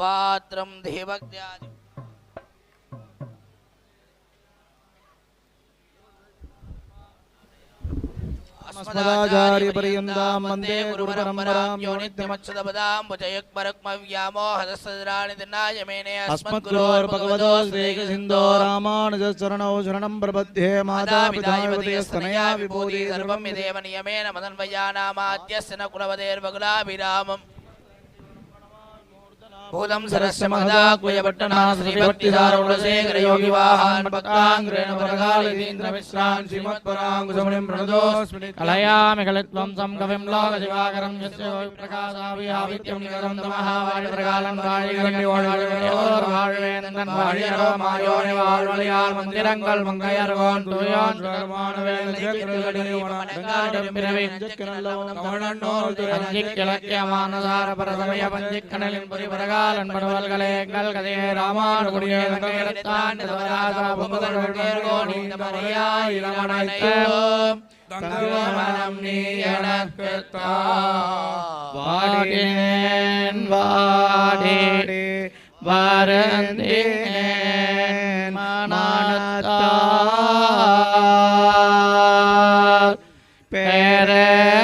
பாத்திரம் தேவக்தியாதி अस्मदाचार्य पर्यन्तां वन्दे गुरुपरम्परां यो नित्यमच्युतपदां भुजयुग्मरुक्मव्यामोहदस्सदराणि दिनायमेने अस्मद्गुरोर्भगवतोऽस्य श्रीकृष्णसिन्धो रामानुजचरणौ शरणं प्रपद्ये मातापितास्तनया विभूति सर्वं यदेव नियमेन मदन्वयानामाद्यस्य न कुलवदेर्बकुलाभिरामम् भूतं सरस्य महदाकुयपट्टना श्रीभक्तिसारकुलशेखर योगिवाहान् भक्ताङ्ग्रेण परकालयतीन्द्रमिश्रान् श्रीमत्पराङ्कुशमुनिं प्रणतोऽस्मि कलयामि कलित्वं संकविं लोकदिवाकरं यस्य प्रकाशाभिहावित्यं निकरं तमः वायुप्रकालं वायुगरण्योर्वायुवेन्दन् वायुरोमायोनिवायुवलियाल् मन्दिरङ्गल् मङ्गयर्गोन् तूयोन् सुगर्माणवेलजिक्किलक्यमानसारपरसमय पञ्जिक्कणलिं परिपरगा படுவல்களே கல்கதே ராமானுகுடியே நகரத்தான் தவராசா பொங்கல்கோணி மரியாய் ரமணைத்தோம் தங்கமனம் நீ எனக்கு தா வாடினேன் வாடி வரந்தேன் மனத்தார் பேரந்தோயார்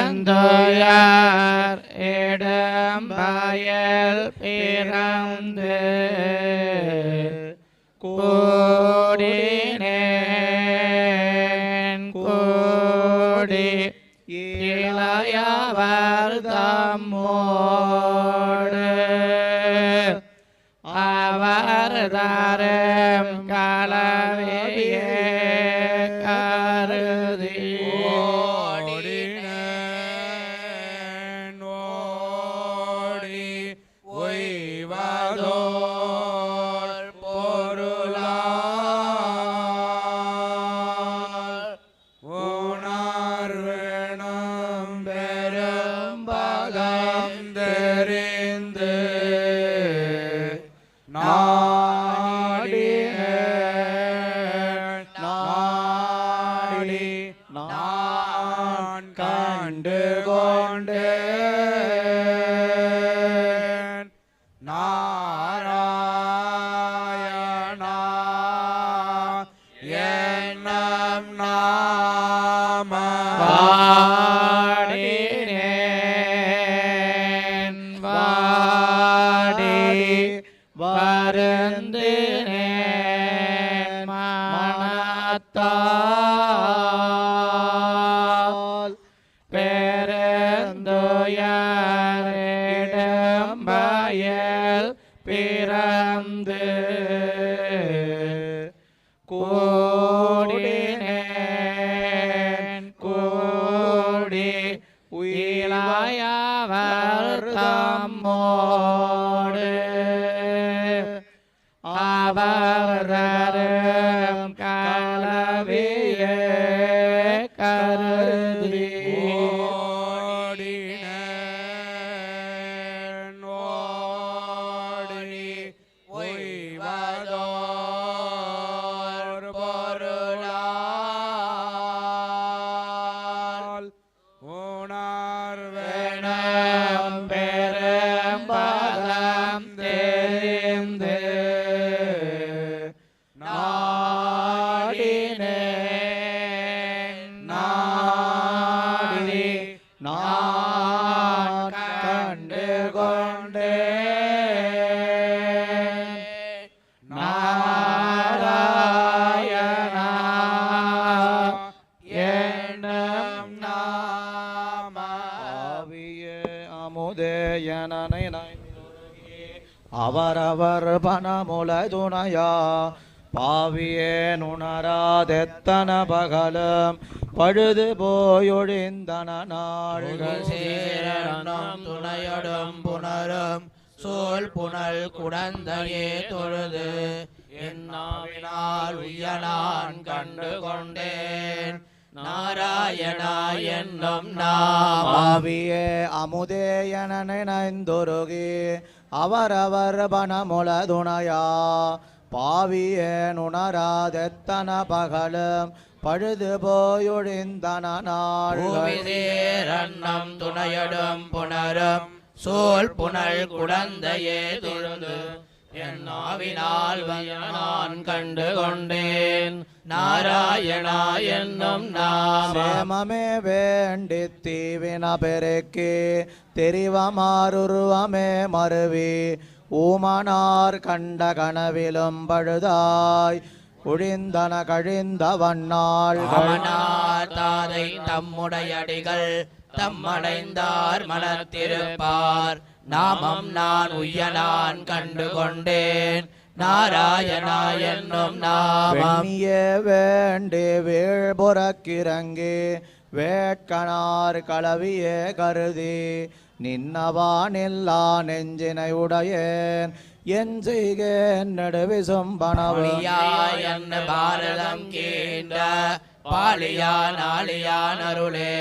இடம்பயல் பிறந்து கூடினேன் கூடி இளையவர் தம்மோடு அவர் தரும் கலவையே கருதி அவரவர் பணமுல துணையா பாவியே நுணராதெத்தன பகலும் பழுது போயொழிந்தன நாள்கள் சேரணம் துணையடும் புனரும் சோல் புனல் குடந்தையே தொழுது என்னாவினால் உய்யலான் கண்டு கொண்டேன் நாராயணா என்னும் நாவியே அமுதே என நினைந்தொருகி அவரவர் பணமுல துணையா பாவியே நுணராதெத்தன பகலும் பழுது போயொழிந்தன நாள்கள் சேரணம் துணையடும் புனரும் சூழ் புனல் குடந்தையே தொழுது என் ஆவினால் நான் கண்டு கொண்டேன் நாராயணா என்னும் நாமம் சேமமே வேண்டி தீவின பெருக்கி தெரிவமாறுருவமே மருவி ஊமனார் கண்ட கனவிலும் பழுதாய் குழிந்தன கழிந்த வண்ணாள்கள் அவனார் தாதை தம்முடையடிகள் தம்மடைந்தார் மனத்திருப்பார் நாமம் நான் உய்யனான் கண்டு கொண்டேன் நாராயணா என்னும் நாமம் வெண்ணியே வேண்டி வீழ்புறக்கிறங்கி வேட்கனார் களவியே கருதி நின்னவானில்லா நெஞ்சினை உடையேன் என் செய்கேன் நடுவிசும்பனவழியாய் என்ன பாரதம் கேண்ட பாலியான் ஆலியான் அருளே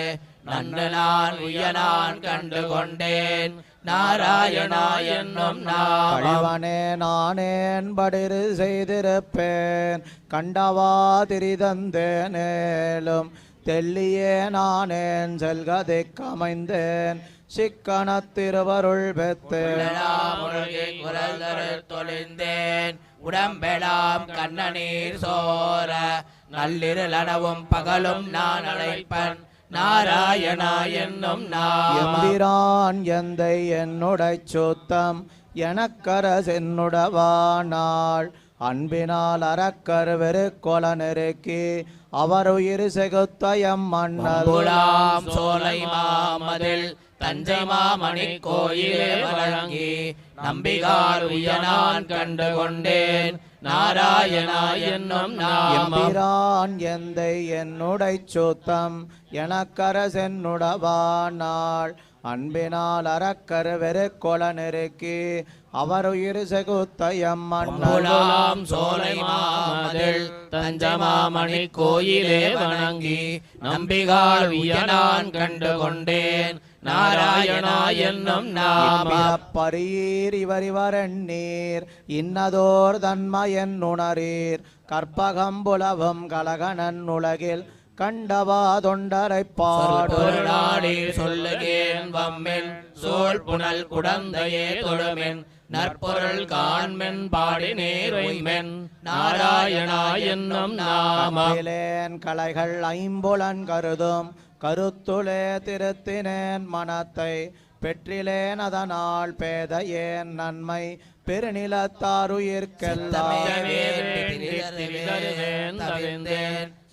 நன்று நான் உய்யனான் கண்டு கொண்டேன் நாராயணா என்னும் நாமம் கழிவனே நானேன் படிறு செய்திருப்பேன் கண்டவா திரிதந்தேனேலும் தெல்லியே நானேன் செல்கதிக் அமைந்தேன் சிக்கனத்திருவருள் பெற்றேன் குரல் தொழிந்தேன் உடம்பெலாம் கண்ணநீர் சோர நள்ளிரளவும் பகலும் நான் அழைப்பன் நாராயணா என்னும் நாமம் எம்பிரான் எந்தை என்னுடை சுத்தம் எனக்கரசு என்னுடவானாள் அன்பினால் அறக்கர் வெறுக்கொல நெருக்கி அவர் உயிர் செகுத்தயம் மன்னல் புலாம் சோலை மாமதில் தஞ்சை மாமணி கோயிலே வழங்கி நம்பிகார் உய்யனான் கண்டு கொண்டேன் நாராயணா என்னும் நாமம் எம்பிரான் எந்தை என்னுடை சுத்தம் எனக்கரசு என்னுடவானாள் அன்பினால் அறக்கர் வெறுக்கொல நெருக்கி அவர் உயிர் செகுத்தயம் மன்னல் புலாம் சோலை மாமதில் தஞ்சமாமணி கோயிலே வணங்கி நம்பிகார் உய்யனான் கண்டு கொண்டேன் நாராயணா என்னும் நாமம் பரீர் இவரிவரெண்ணீர் இன்னதோர் தன்மயன் உணரீர் கற்பகம்புலவும் கலகனன் உலகில் கண்டவா தொண்டரை பாடு நாடி சொல்லுகேன் வம்மென் சோழ் புனல் குடந்தையே தொழுமென் நற்பொருள் காண்மென் பாடி நேர்மென் நாராயணா என்னும் நாமம் மமேலேன் கலைகள் ஐம்புலன் கருதும் கருத்துளே திருத்தினேன் மனத்தை பெற்றிலேன் அதனால் பேதையேன் நன்மை பெருநிலத்தாருயிர்க்கெல்லாம்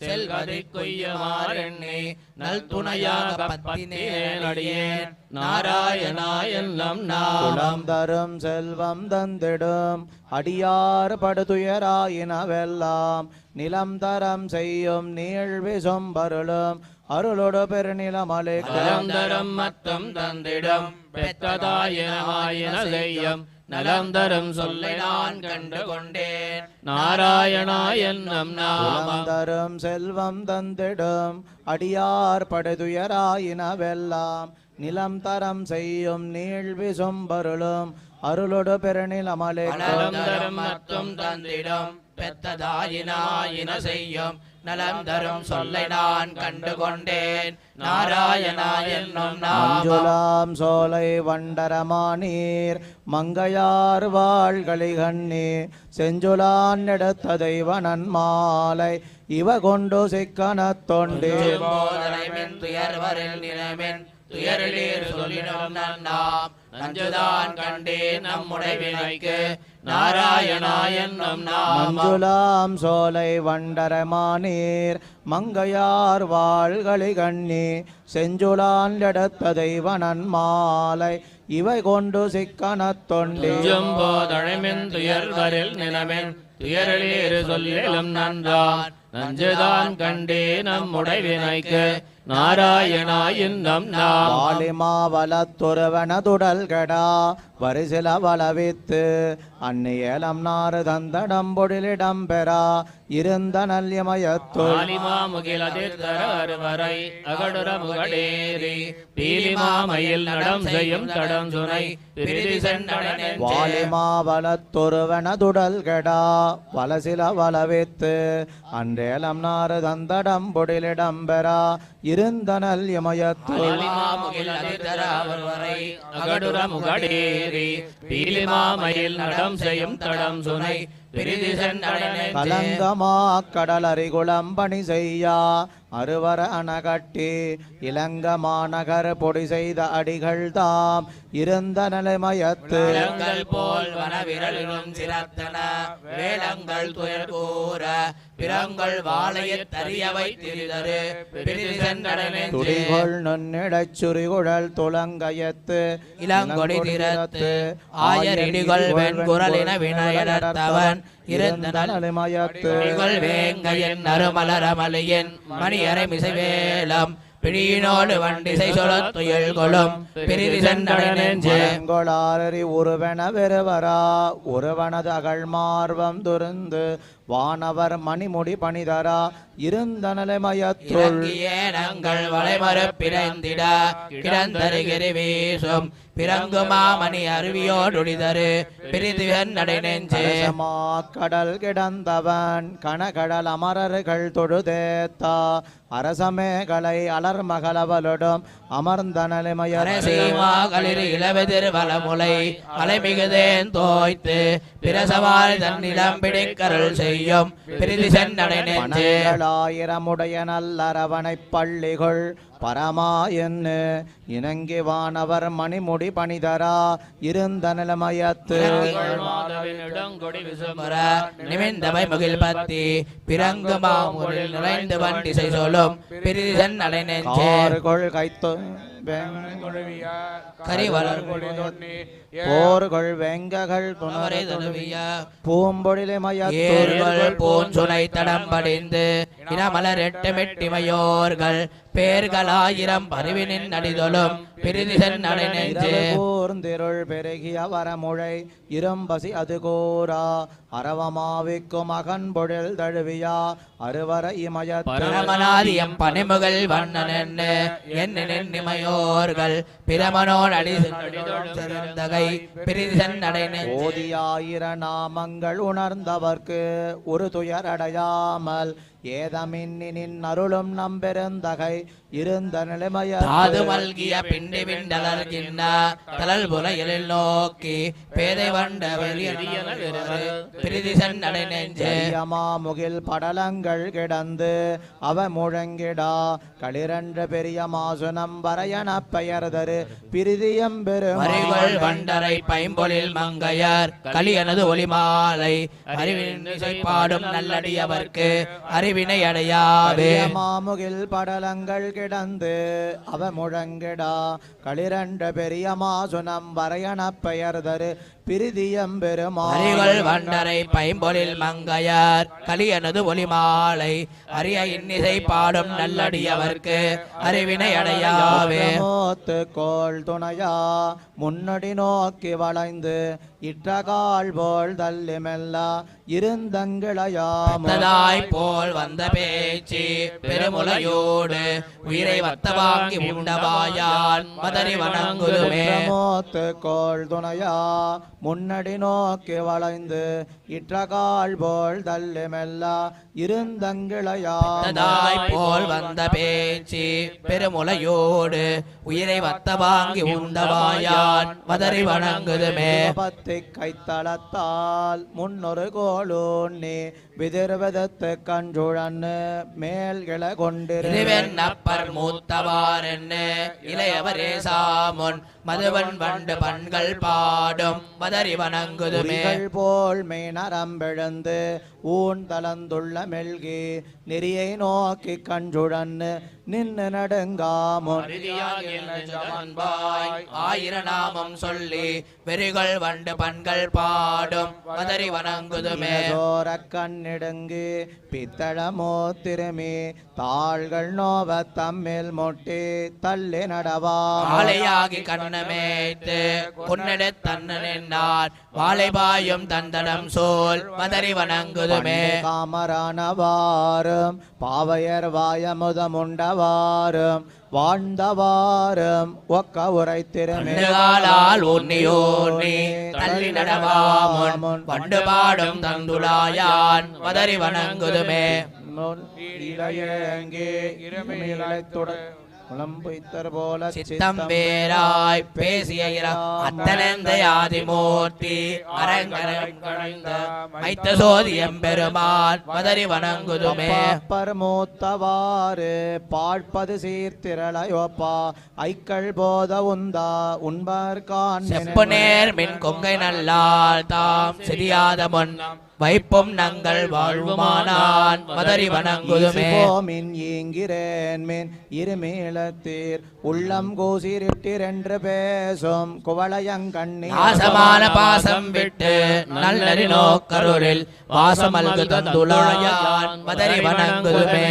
செல்வதை கொய்யமாறெண்ணே நல் துணையாக பத்தினேன் அடியேன் நாராயணா என்னும் நாமம் குலம் தரும் செல்வம் தந்திடும் அடியார் படுதுயராயினவெல்லாம் நிலம் தரம் செய்யும் நீழ்வி சொம்பருளும் அருளோடு பெருநிலமலை நலந்தரம் மத்தம் தந்திடம் பெற்றதாயின செய்யும் நலந்தரும் சொல்லை நான் கண்டு கொண்டேன் நாராயணா என்னும் நாமம் குலம் தரும் செல்வம் தந்திடும் அடியார் படுதுயராயினவெல்லாம் நிலம் தரம் செய்யும் நீழ்வி சொம்பருளும் அருளோடு பெருநிலமலை நலந்தரும் மத்தும் தந்திடம் பெற்றதாயின செய்யும் நலம் தரும் சொல்லை நான் கண்டு கொண்டேன் நாராயணா என்னும் நாமம் மஞ்சுளாம் சோலை வண்டரமானீர் மங்கையார் வாழ்களிகண்ணி செஞ்சுளான் எடுத்த தெய்வனன் மாலை இவ கொண்டு சிக்கனத் தொண்டீர் போதனைமின் துயர்வரில் நினைமின் துயரிலீர் சொல்லினோம் நன்னாம் நஞ்சுதான் கண்டே நம்முடைய வினைக்கு நாராயணா என்னும் நாமம் மஞ்சுளாம் சோலை வண்டரமானீர் மங்கையார் வாழ்களிகண்ணி செஞ்சுளான் எடுத்த தெய்வனன் மாலை இவை கொண்டு சிக்கனத் தொண்டீர் போதனைமின் துயர்வரில் நினைமின் துயரிலீர் சொல்லிலும் நன்றான் நஞ்சுதான் கண்டே நம்முடைய வினைக்கு நாராயணா என்னும் நாமம் வாலிமாவலத்துறவன துடல் கெடா வரிசில வளவித்து அந்நியலம் நாறு தந்தடம் பொழிலிடம் பெறா இருந்த நல்லிமயத்துள் ஆலிமா முகிலதிர்தர அருவரை அகடுர முகடேரி பீலிமாமையில் நடம் செய்யும் தடம் சுனை பிரிதி சென்றடனே வாலிமா வலத்தொருவனதுடல் கெடா வலசில வலவித்து அன்றேலம் நாறு தந்தடம் பொழிலிடம் பெறா இருந்த நல்லிமயத்துள் ஆலிமா முகிலதிர்தர அருவரை அகடுர முகடேரி பீலிமாமையில் நடம் செய்யும் தடம் சுனை பிரிதி சென்றடனே கலங்கமா கடலரிகுளம் பணி செய்யா அருவர அணகட்டி இளங்க மாநகர் பொடி செய்த அடிகள் தாம் இருந்த நிலைமயத்து இளங்கள் போல் வனவிரலிலும் சிரத்தன வேளங்கள் துயர் கூற பிறங்கள் வாழையத் தறியவை திரிதரு பிரிதி சென்றடனே துடிகொள் நுண்ணிடச் சுரிகுழல் துலங்கயத்து இளங்கொடி திறத்து ஆயரிடிகள் வெண்குரலின வினயடத்தவன் இருந்த நிலைமயத்து நல்மயத்துகள் வேங்கையன் நறுமலரமலையன் மணியரை மிசைவேலம் பிடியினோடு வண்டிசை சொலத்துயல் கொளும் பிரிதி சென்றடனே செங்கொளாரி உருவென வெறுவரா ஒருவனது அகழ்மார்வம் துருந்து வானவர் மணிமுடி பணிதரா இருந்த நிலைமயத்துள் இறங்கியேனங்கள் வளைமறு பிறந்திட கிடந்தருகிரி வீசும் பிறங்குமாமணி அருவியோடுடிதரு பிரிதிவன் நடை நெஞ்சே கடல் கிடந்தவன் கணகடல் அமரர்கள் தொழுதேத்தா அரசமேகலை அலர் மகளவலுடும் அமர்ந்த அரசீமாகளிர் இளவெதிர் வளமுலை அலைமிகுதேன் தோய்த்து பிரசவால் தன்னிடம் பிடிக்கருள் செய்யும் பிரிதி சென்றடை நெஞ்சே பனங்களாயிரமுடைய நல்லரவணை பள்ளிகள் பரமா என்று இணங்கி வானவர் மணிமுடி பணிதரா இருந்த நிலைமயத்து நிமிந்தவை முகில் பத்தி பிறங்கு மாமூரில் நுழைந்து வண்டிசை சொல்லும் பிரிதி சென்றடை நெஞ்சே கைத்து கரிவளர் போர்கள் வெங்ககள் புனவரை தழுவிய பூம்பொழிலை ஏர்கள் பூஞ்சுனை தடம் படிந்து இனமலர் எட்டுமெட்டிமையோர்கள் பேர்களாயிரம் பருவினின் அடிதொலும் பிரிதி சென்றடை நெஞ்சே கூர்ந்திருள் பெருகிய வரமுழை இரும்பசி அது கூறா அரவமாவிக்கும் மகன் பொழில் தழுவியா அருவர பரமநாதியம் பனிமுகள் வண்ணன் என்ன நின்னிமையோர்கள் பிரமனோன் அடி சிறந்தகை பிரிதி சென்றடை நெஞ்சே ஓதியாயிர நாமங்கள் உணர்ந்தவர்க்கு ஒரு துயரடையாமல் ஏதமின்னின் அருளும் நம்பெருந்தகை இருந்த நிலைமய தாது மல்கிய பிண்டி பிண்டலர்கின்ற தலல் புலையில் நோக்கி பேதை வண்ட பிரிதி சென்றடை நெஞ்சே முகில் படலங்கள் கிடந்து அவ முழங்கிடா களிரன்ற பெரிய மாசுனம் வரையன பெயர்தரு பிரிதியம் பெருமறிகள் வண்டரை பைம்பொழில் மங்கையர் கலியனது ஒளிமாலை அறிவின் பாடும் நல்லடியவர்க்கு அறிவினை அடையாவே மாமுகில் படலங்கள் கிடந்து அவ முழங்கிடா களிரண்ட பெரிய மாசுனம் வரையன பெயர்தரு பிரிதியம் பெருமாள் வண்டரை பைம்பொழில் மங்கையர் கலியனது ஒளிமாலை அரிய இன்னிசை பாடும் நல்லடியவர்க்கு அறிவினை அடையாவே கோள் துணையா முன்னடி நோக்கி வளைந்து இற்றகால் போல் தள்ளி மெல்லா இருந்தங்கிளையாய் போல் வந்த பேச்சு பெருமுலையோடு உயிரை வத்தவாங்கி உண்டவாயான் மதறி வணங்குதுமே கோள் துணையா முன்னடி நோக்கி வளைந்து இற்றகால் போல் தள்ளி மெல்லா இருந்தங்கிளையாய் போல் வந்த பேச்சு பெருமுலையோடு உயிரை வத்தவாங்கி உண்டவாயான் மதறி வணங்குதுமே பத்தி கைத்தளத்தால் முன்னொரு கோளூன்னி விதிர்வதத்து கஞ்சுழன்னு மேல்கிள கொண்டிருவன் அப்பர் மூத்தவார் என்ன இளையவரே சாமுன் மதுவன் வண்டு பண்கள் பாடும் மதறி வணங்குதுமே போல் மீனரம்பெழுந்து ஊன் தளந்துள்ள மெல்கி நெறியை நோக்கி கஞ்சுழன்னு நின்று நடுங்காமுன் ஆயிர நாமம் சொல்லி வெறிகள் வண்டு பண்கள் பாடும் மதறி வணங்குதுமே சோர கண்ணிடுங்கி பித்தளமோ திருமி தாள்கள் நோவ தம்மில் மொட்டி தள்ளி நடவா ஆலையாகி கண்ணமேத்து பொன்னெடு தன்னு நின்றார் வாழைபாயும் தந்தடம் சோல் மதறி வணங்குதுமே காமரானவாரும் பாவையர் வாயமுதமுண்டவாரும் வாழ்ந்தவாரும் ஒக்க உரைத்திருமே காலால் ஊன்னியோனி தள்ளி நடவாமுன் வண்டு பாடும் தந்துளாயான் மதறி வணங்குதுமே இளையங்கே இருமையிலைத்துடன் குளம்புத்தர் போல சித்தம் வேறாய் பேசிய அத்தனந்த ஆதிமூர்த்தி அரங்கரம் கடைந்த மைத்த சோதியம் பெருமான் மதறி வணங்குதுமே பரமூத்தவாறு பாழ்பது சீர்த்திரளையோப்பா ஐக்கள் போத உந்தா உண்பர் செப்பு நேர் மின் கொங்கை நல்லால் தாம் சிறியாத முன் வைப்பும் நங்கள் வாழ்வுமானான் மதறி வணங்குதுமே மின் ஈங்கிறேன் மின் இருமேளத்தீர் உள்ளம் கூசிரிட்டிரென்று பேசும் குவளையங்கண்ணி நாசமான பாசம் விட்டு நல்லறி நோக்கருளில் வாசமல்கு தந்துளாயான் மதறி வணங்குதுமே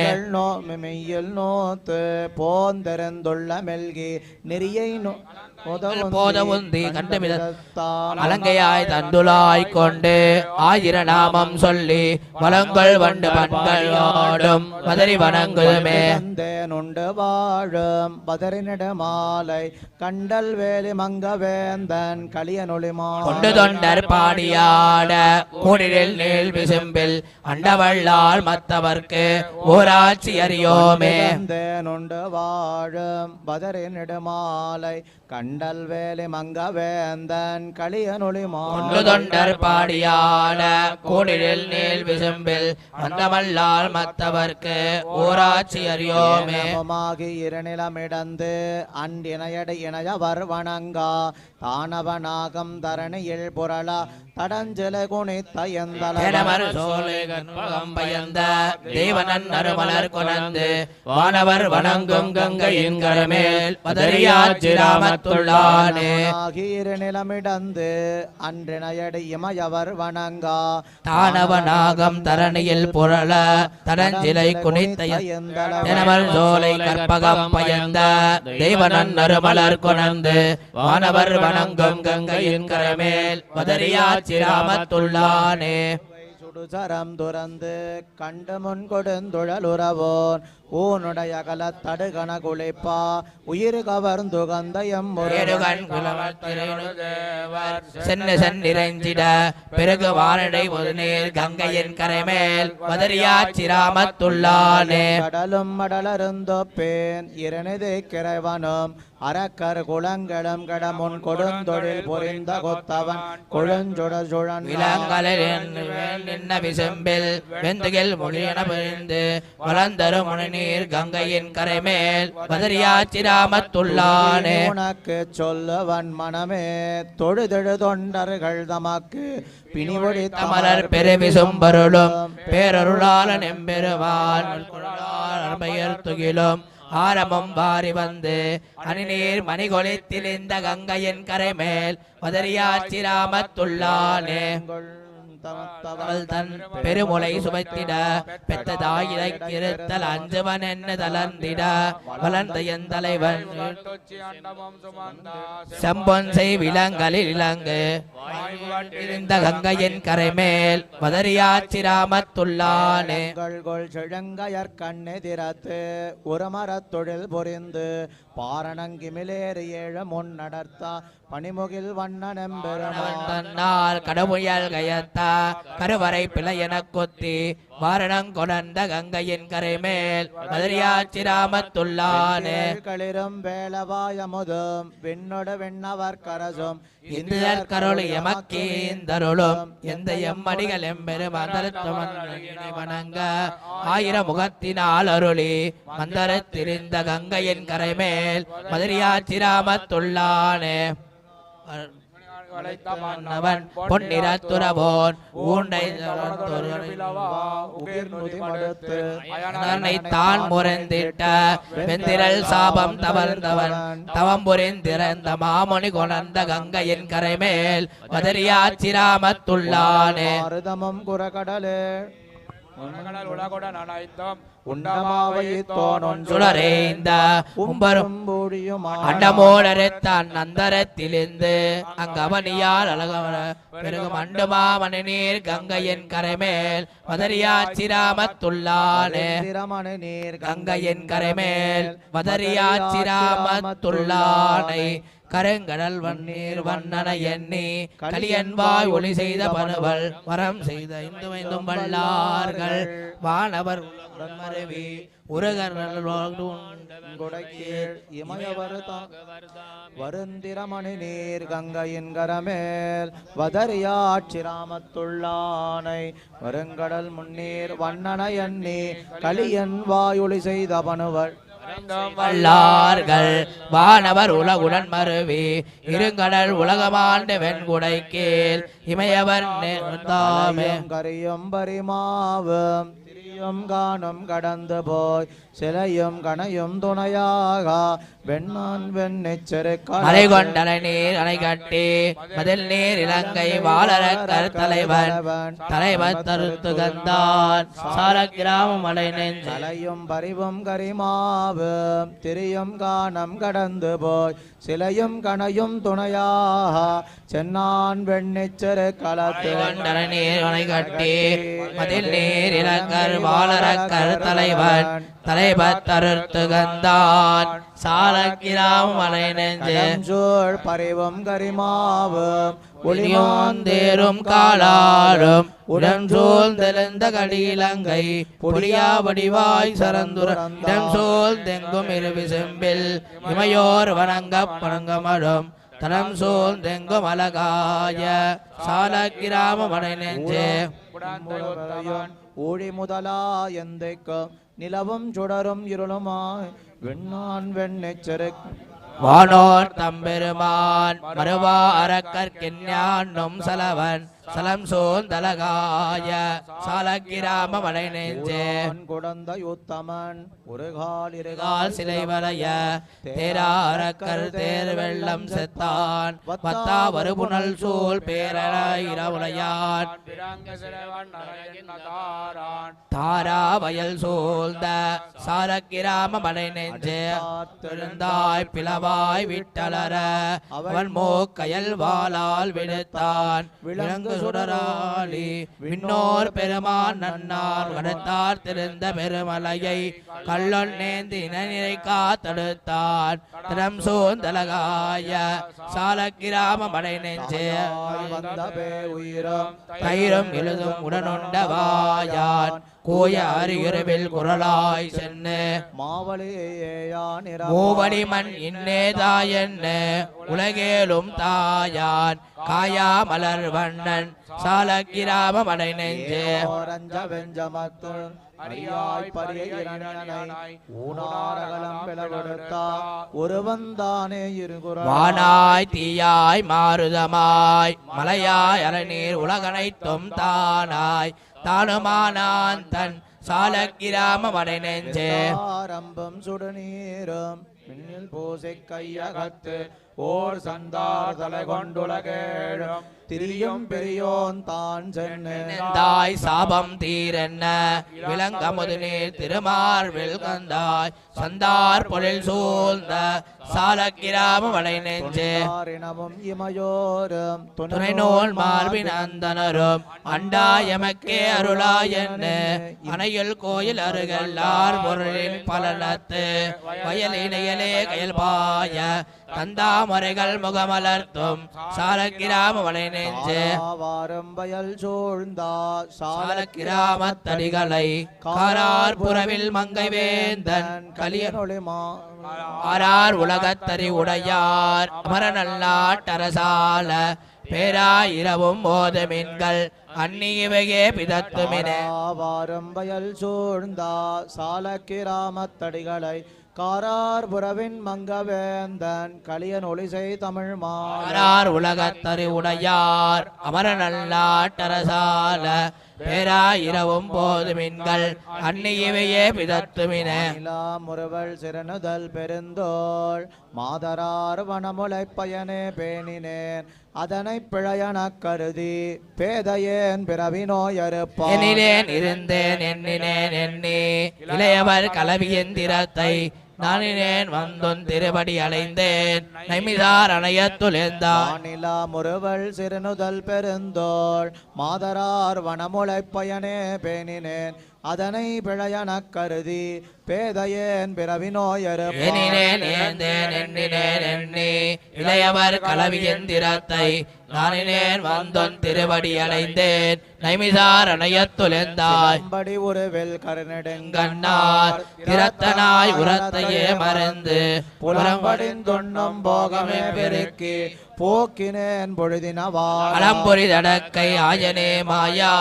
மெய்யில் நோத்து போந்தெருந்துள்ள மெல்கி நெறியை போதவுந்தி கண்டுமிதத்தான் அலங்கையாய் தந்துளாய் கொண்டு ஆயிர நாமம் சொல்லி வளங்கள் வண்டு பண்கள் ஆடும் மதறி வணங்குதுமே உண்டு வாழும் பதறினிட மாலை கண்டல் வேலி மங்க வேந்தன் கலியனொளிமா கொண்டு தொண்டர் பாடியாட கூடிரில் நீள் விசும்பில் அண்டவள்ளால் மத்தவர்க்கு ஓராட்சி அறியோமே உண்டு வாழும் பதறினிட மாலை கண்டல் வேலி மங்க வேந்தன் கலியனொளிமா கொண்டு தொண்டர் பாடியாட கூடிரில் நீள் விசும்பில் அண்டவள்ளால் மத்தவர்க்கு ஓராட்சி அறியோமே இருநிலமிடந்து அண்டினையடை இணையவர் வணங்கா தானவனாகம் தரணியில் புரளா தடஞ்சல குணித்த எந்தலமர் சோலை கற்பகம் பயந்த தேவனன் அருமலர் கொணந்து வானவர் வணங்கும் கங்கையின் கரமேல் மதறியாட்சி ராமத்துள்ளானே நிலமிடந்து அன்றினையடை இமையவர் வணங்கா தானவனாகம் தரணியில் புரள தடஞ்சிலை குனித்த எந்தலமர் சோலை கற்பகம் பயந்த தேவனன் அருமலர் கொணந்து வானவர் வணங்கும் கங்கையின் கரமேல் மதறியாட்சி ராமத்துள்ளானே சுடுசரம் துறந்து கண்டு முன் கொடுந்துழலுறவோன் ஊனுடைய கல தடுகண குளிப்பா உயிர் கவர்ந்து கந்தயம் சென்னு சென்னிறைஞ்சிட பிறகு வானடை ஒரு நீர் கங்கையின் கரைமேல் மதறியாட்சி ராமத்துள்ளானே கடலும் மடலருந்தொப்பேன் இரணிதை கிரைவனும் அரக்கர் குளங்களும் கடமுன் கொடுந்தொழில் புரிந்த கொத்தவன் கொழுஞ்சுட சுழன் விலங்கலில் நின்ன விசும்பில் வெந்துகில் மொழியன பிரிந்து வளர்ந்தரும் முனிநீர் கங்கையின் கரைமேல் மதறியாட்சி ராமத்துள்ளானே உனக்கு சொல்லுவன் மனமே தொழுதெழு தொண்டர்கள் தமக்கு பிணிவொழி தமலர் பெருவிசும்பருளும் பேரருளாளன் எம்பெருவான் பெயர் துகிலும் ஆரமும் வாரி வந்து அணிநீர் மணிகொளித்தில் இந்த கங்கையின் கரைமேல் மதறியாட்சி ராமத்துள்ளானே தன் பெருமுலை சுமைத்திட பெற்றதாயிரை கிருத்தல் அஞ்சுவன் என்ன தளர்ந்திட வளர்ந்த என் தலைவன் செம்பொன்சை விலங்களில் இலங்கு இருந்த கங்கையின் கரைமேல் மதறியாட்சி ராமத்துள்ளானே செழங்கையர் கண்ணெதிரத்து ஒரு மரத்தொழில் பொறிந்து பாரணங்கிமிலேறு ஏழு முன் நடத்தா பனிமுகில் வண்ணனெம்பெருமான் கடவுயல் கயத்தா கருவறை பிழை என கொத்தி வாரணங் கொணர்ந்த கங்கையின் கரைமேல் மதுரையாட்சி ராமத்துள்ளானே களிரும் வேளவாயமுதும் விண்ணொடு விண்ணவர் கரசும் இந்தியர் கருளி எமக்கீந்தருளும் எந்த எம்மடிகள் எம்பெருமான் வணங்க ஆயிரம் முகத்தினால் அருளி மந்தரத் திரிந்த கங்கையின் கரைமேல் மதுரையாட்சி ராமத்துள்ளானே பொன்னிறத்துறவோன் ஊண்டை தான் முறைந்திட்ட வெந்திரல் சாபம் தவழ்ந்தவன் தவம் புரிந்திறந்த மாமுனி கொணர்ந்த கங்கையின் கரைமேல் மதுரையாட்சி ராமத்துள்ளானே குரகடலே கடல் உலகுடன் அனைத்தும் உண்டமாவைத்தோனொன் சுடரேந்த உம்பரும் பூடியும் அண்டமோடரைத்தான் அந்தரத்திலிருந்து அங்கவனியால் அழகவர பெருகும் அண்டுமா மணிநீர் கங்கையின் கரைமேல் மதரியாச்சிராமத்துள்ளானே திரமணி நீர் கங்கையின் கரைமேல் மதரியாச்சிராமத்துள்ளானை கருங்கடல் வன்னீர் வண்ணன எண்ணி கலியன்வாய் ஒளி செய்த பனுவல் வரம் செய்த இந்துமைந்தும் வல்லார்கள் வானவர் மருவி உருகீழ் இமயவர் வருந்திரமணி நீர் கங்கையின் கரமேல் வதரியாட்சிராமத்துள்ளானை வருங்கடல் முன்னீர் வண்ணன எண்ணி கலியன் வாயொளி செய்த பனுவல் வல்லார்கள் வானவர் உலகுடன் மருவி இருங்கடல் உலகமாண்ட வெண்குடை கீழ் இமையவர் தாமே கரியும் பரிமாவும் திரியும் காணும் கடந்து போய் சிலையும் கணையும் துணையாக வெண்ணான் வெண்ணெச்சரு மலை கொண்டலை நீர் அணை கட்டி மதில் நீர் இலங்கை வாழறக்கர் தலைவன் தலைவர் தருத்து கந்தான் சால கிராமம் மலை நெஞ்சு தலையும் பரிவும் கரிமாவும் திரியும் காணம் கடந்து போய் சிலையும் கணையும் துணையாக சென்னான் வெண்ணெச்சரு களத்து கொண்டலை நீர் அணை கட்டி மதில் நீர் இலங்கர் வாழறக்கர் தலைவன் தலைவர் தருத்து கந்தான் சால கிராமம் மலை நெஞ்சு சூழ் பரிவும் கரிமாவும் ஒளிமாந்தேரும் காலாரும் உடன் சூழ்ந்தெழுந்த கடியிலங்கை புலியா வடிவாய் சரந்துர இடம் சூழ்ந்தெங்கும் இருவி செம்பில் இமையோர் வணங்கமடும் தனம் சூழ்ந்தெங்கும் அழகாய சால கிராம மனை நெஞ்சே ஊழி முதலா எந்தைக்கும் நிலவும் சுடரும் இருளுமாய் வெண்ணான் வெண்ணெச்சரு வானோர் தம்பெருமான் மறுவா அரக்கற்கின்யானும் சலவன் சலம் சோந்தலகாய சாலக்கிராம மலை நெஞ்சே குடந்த யுத்தமன் ஒரு கால் கால் சிலை வளைய தேராரக்கர் தேர் வெள்ளம் செத்தான் வத்தா வருபுனல் சூழ் பேரலையான் தாரா வயல் சூழ்ந்த சாலக்கிராம மலை நெஞ்சே திருந்தாய் பிளவாய் விட்டலர அவன் மோக்கயல் வாளால் விடுத்தான் விலங்கு சுடராளி விண்ணோர் பெருமான் நன்னார் கடத்தார் திருந்த பெருமலையை கள்ளொன் நேந்தி நிறை காத்தடுத்தான் திறம் சோந்தலகாய சாலக்கிராம மடை நெஞ்சே தயிரும் எழுதும் உடனுண்ட வாயான் கோய அறியுறவில் குரலாய் சென்னு மூவடி மண் இன்னே தாயன்ன உலகேலும் தாயான் காயா மலர் வண்ணன் சாலக்கிராம மடை நெஞ்சே வானாய் தீயாய் மாருதமாய் மலையாய் அரணீர் உலகனைத்தும் தானாய் தானுமானான் தன் சாலக்கிராம மடை நெஞ்சே ஆரம்பம் சுடுநீரும் மின்னில் பூசை கையகத்து ஓர் சந்தார் தலை கொண்டுலகேழும் திரியும் பெரியோன் தான் சென்னாய் சாபம் தீரென்ன விலங்கமுது நீர் திருமார்வில் கந்தாய் சந்தார் பொழில் சூழ்ந்த சாலக்கிராம மடை நெஞ்சே இமையோரும் துணை நூல் மார்பின் அந்தனரும் அண்டாயமக்கே அருளாயன்ன அணையில் கோயில் அருகல்லார் பொருளின் பலனத்து வயலினையலே கயல்பாய தந்தாமரைகள் முகமலர்த்தும் சாலக்கிராம மலை நெஞ்சே வாரம்பயல் சூழ்ந்தா சாலக்கிராமத்தடிகளை காரார் புறவில் மங்கை வேந்தன் கலியனொளிமா ஆரார் உலகத்தறி உடையார் அமரநல்லாட்டரசால பேராயிரவும் போதுமின்கள் அந்நியவையே பிதத்துமினே வாரம்பயல் சூழ்ந்தா சாலக்கிராமத்தடிகளை காரார் புறவின் மங்கவேந்தன் கலியன் ஒளிசை தமிழ் மாறார் உலகத்தறி உடையார் அமரநல்லாட்டரசால பேராயிரவும் போதுமின்கள் அந்நியவையே பிதத்துமின முறுவல் சிறனுதல் பெருந்தோள் மாதரார் வனமுலை பயனே பேணினேன் அதனை பிழையனக் கருதி பேதையேன் பிறவி நோயறுப்பான் எண்ணினேன் இருந்தேன் எண்ணினேன் எண்ணி இளையவர் கலவியந்திரத்தை நானினேன் வந்தொன் திருபடி அலைந்தேன் நைமிதார் அணையத்துலேந்தான் நிலா முறுவல் சிறுநுதல் பெருந்தோள் மாதரார் வனமுலை பயனே பேணினேன் அதனை பிழையனக் கருதி பேதையேன் பிறவி நோயறுப்பான் எண்ணினேன் ஏந்தேன் எண்ணினேன் எண்ணி இளையவர் கலவியந்திரத்தை நானினேன் வந்தொன் திருவடி அடைந்தேன் நைமிசார் அணையத்துலெந்தாய் படி உருவில் கருநெடுங்கண்ணார் கண்ணார் திறத்தனாய் உரத்தையே மறந்து புலம்படிந்துண்ணும் போகமே பெருக்கி போக்கினேன் பொழுதினவாள் அலம்பொறி தடக்கை ஆயனே மாயா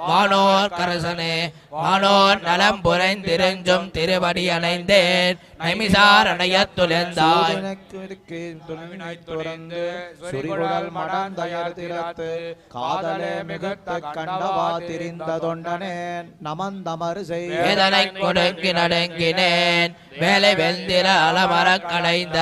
வானோர் கரசனே வானோர் நலம் புரைந்திருஞ்சும் திருவடி அணைந்தேன் நைமிசார் அணையத்துலெந்தாய் துறந்து சுரிகுழல் மடந்தயர் திறத்து காதலே மிகுத்த கண்டவா திரிந்த தொண்டனேன் நமந்தமர் வேதனை கொடுங்கி நடுங்கினேன் வேலை வெந்திர அலமரக் கடைந்த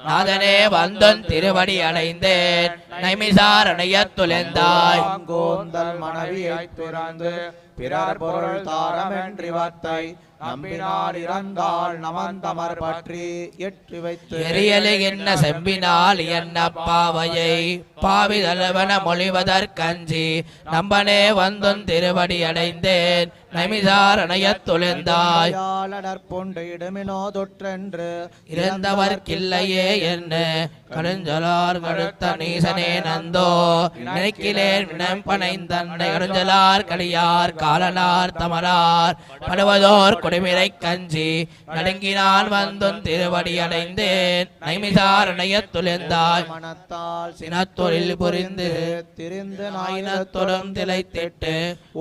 நாதனே வந்தொன் திருவடி அடைந்தேன் நைமிசார் அணையத்துலெந்தாய் கோந்தல் மனைவியை பிறந்து பிறர் பொருள் தாரமென்றிவத்தை நம்பினார் இறந்தாள் நமந்தமர் பற்றி எற்றி வைத்து எரியலுகின்ற செம்பினால் என்ன பாவையை பாவிதளவன மொழிவதற்கஞ்சி நம்பனே வந்தொன் திருவடி அடைந்தேன் நைமிசார் அணையத்துலெந்தாய் பொண்டு இடுமினோ தொற்றென்று இறந்தவர்க்கில்லையே என்ன கடுஞ்சலார் கடுத்த நீசனே நந்தோ நினைக்கிலேன் வினம்பனைந்தன்னை கடுஞ்சலார் கடியார் காலனார் தமரார் படுவதோர் குடிமிரை கஞ்சி நடுங்கினான் வந்தொன் திருவடி அடைந்தேன் நைமிசார் அணையத்துலெந்தாய் மனத்தால் சினத்தொழில் புரிந்து திரிந்து நாயினத்துடன் திளைத்திட்டு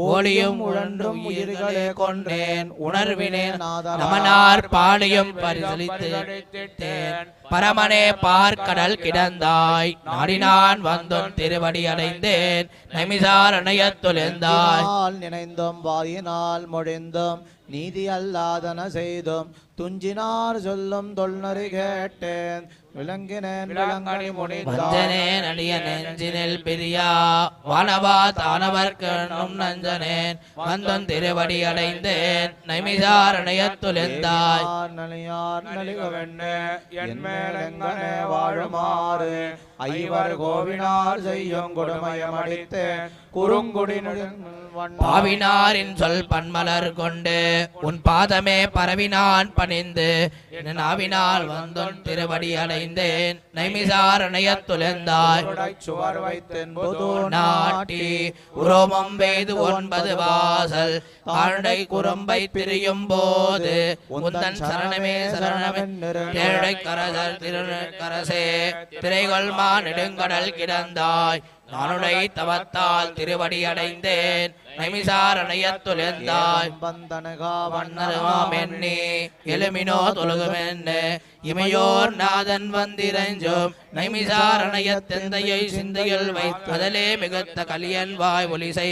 ஓடியும் உழன்றும் உயிர்களே கொண்டேன் உணர்வினேன் நமனார் பாடியும் பரிசலித்தேன் பரமனே பார்க்கடல் கிடந்தாய் நாடினான் வந்தொன் திருவடி அடைந்தேன் நைமிசார் அணையத்துலெந்தாய் நினைந்தும் வாயினால் மொழிந்தும் நீதி அல்லாதன செய்தும் துஞ்சினார் சொல்லும் தொல்நறி கேட்டேன் விளங்கினேன் விளங்கனி வஞ்சனே நடிய நெஞ்சினில் பிரியா வானவா தானவர்க்கண்ணும் நஞ்சனேன் வந்தொன் திருவடி அடைந்தேன் நைமிசார் அணையத்துலெந்தாய் நலியார் நலிகவெண்ணே என் மேலெங்கனே வாழுமாறு ஐவர் கோவினார் செய்யும் கொடுமயம் அடித்தேன் குறுங்குடி பாவினாரின் சொல் பன்மலர் கொண்டு உன் பாதமே பரவினான் பணிந்து என் ஆவினால் வந்தொன் திருவடி அடைந்தேன் நைமிசார் அணையத்துலெந்தாய் சுவர் வைத்தேன் நாட்டி உரோமம் வெய்து 9 வாசல் ஆண்டை குறும்பை திரியும் போது உந்தன் சரணமே சரணமே கரசல் திருக்கரசே திரைகொள்மா நெடுங்கடல் கிடந்தாய் நானுடை தவத்தால் திருவடி அடைந்தேன் நைமிசார் அணையத்துலெந்தாய் வண்ணருமாம் எண்ணி எழுமினோ தொழுகுமென்னு இமையோர் நாதன் வந்திரஞ்சும் நைமிசார் அணையத்தெந்தையை சிந்தையில் வைப்பதலே மிகுத்த கலியன் வாய் ஒலிசை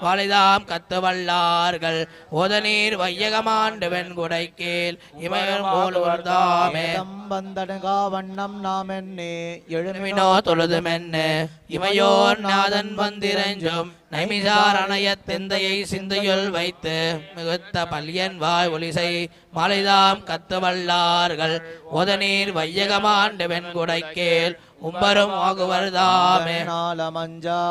வாழைதாம் கத்து வல்லார்கள் ஓதநீர் வையகமாண்டு வெண்குடை கீழ் இமையோர் போலுவர்தாமே வந்தனுகா வண்ணம் நாம் எண்ணி எழுமினோ தொழுதுமென்னு இமையோர் நாதன் வந்திரஞ்சும் நைமிசார் அணையத்தெந்தையை சிந்தையுள் வைத்து மிகுத்த பல்யன் வாய் ஒலிசை மாலைதாம் கத்து வல்லார்கள் ஓதநீர் வையகமாண்டு வெண்குடை கீழ் உம்பரும் ஆகுவர்தாமே நாளமஞ்சா